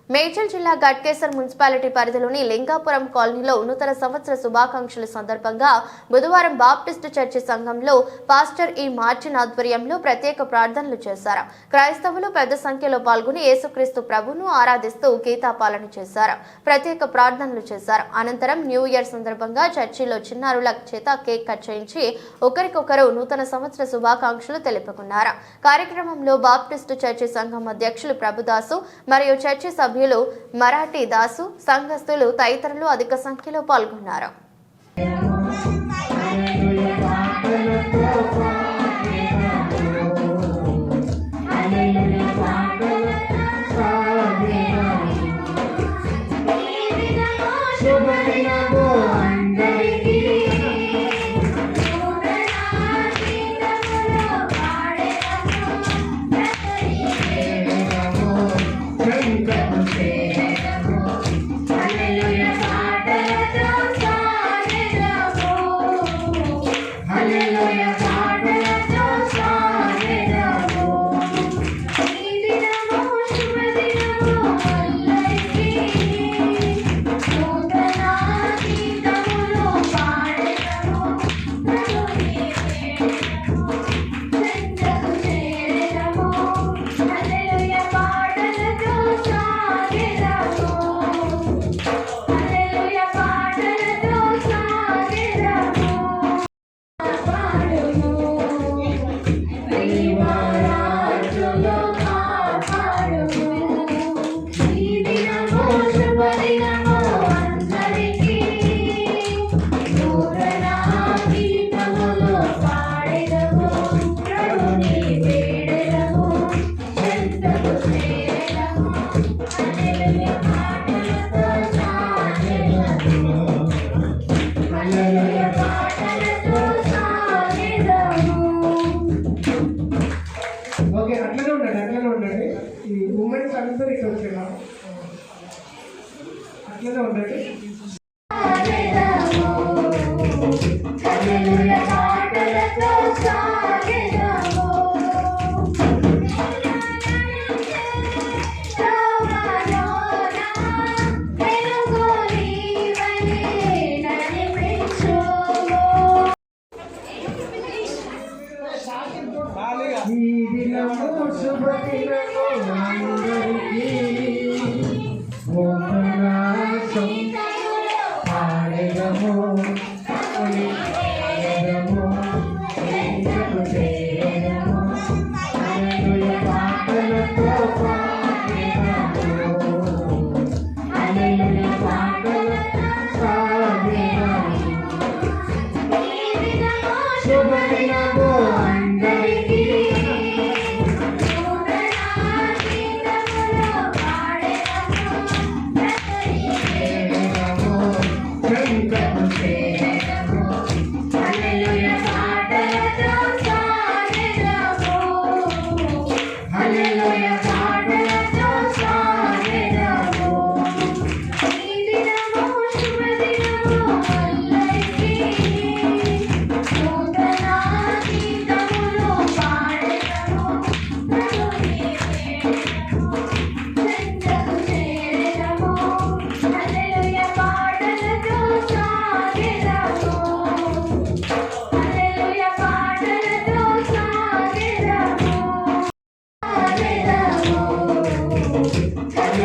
మేడ్చల్ జిల్లా గట్కేసర్ మున్సిపాలిటీ పరిధిలోని లింగాపురం కాలనీలో నూతన సంవత్సర శుభాకాంక్షల సందర్భంగా బుధవారం బాప్టిస్టు చర్చి సంఘంలో పాస్టర్ ఈ మార్టిన్ ఆధ్వర్యంలో ప్రత్యేక ప్రార్థనలు చేశారు. క్రైస్తవులు పెద్ద సంఖ్యలో పాల్గొని యేసుక్రీస్తు ప్రభువును ఆరాధిస్తూ గీతాపాలన చేశారు. ప్రత్యేక ప్రార్థనలు చేశారు. అనంతరం న్యూ ఇయర్ సందర్భంగా చర్చిలో చిన్నారుల చేత కేక్ కట్ చేయించి ఒకరికొకరు నూతన సంవత్సర శుభాకాంక్షలు తెలుపుకున్నారు. కార్యక్రమంలో బాప్టిస్టు చర్చి సంఘం అధ్యక్షులు ప్రభుదాసు మరియు చర్చి సభ్యులు మరాఠీ దాసు, సంఘస్థులు తదితరులు అధిక సంఖ్యలో పాల్గొన్నారు. ఓకే, అట్లనే ఉండండి. ఈ ఉమెన్స్ అందరూ ఇక్కడ వచ్చేలా అట్లనే ఉండండి. ఈ దినము శుభదినము అందరికీ ఉపన్యాసం పాడెదము పాడెదము చేయదము హల్లెలూయా పాటలతో పాడెదము హల్లెలూయా పాటలతో పాడెదము ఈ దినము శుభదినము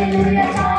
Hallelujah.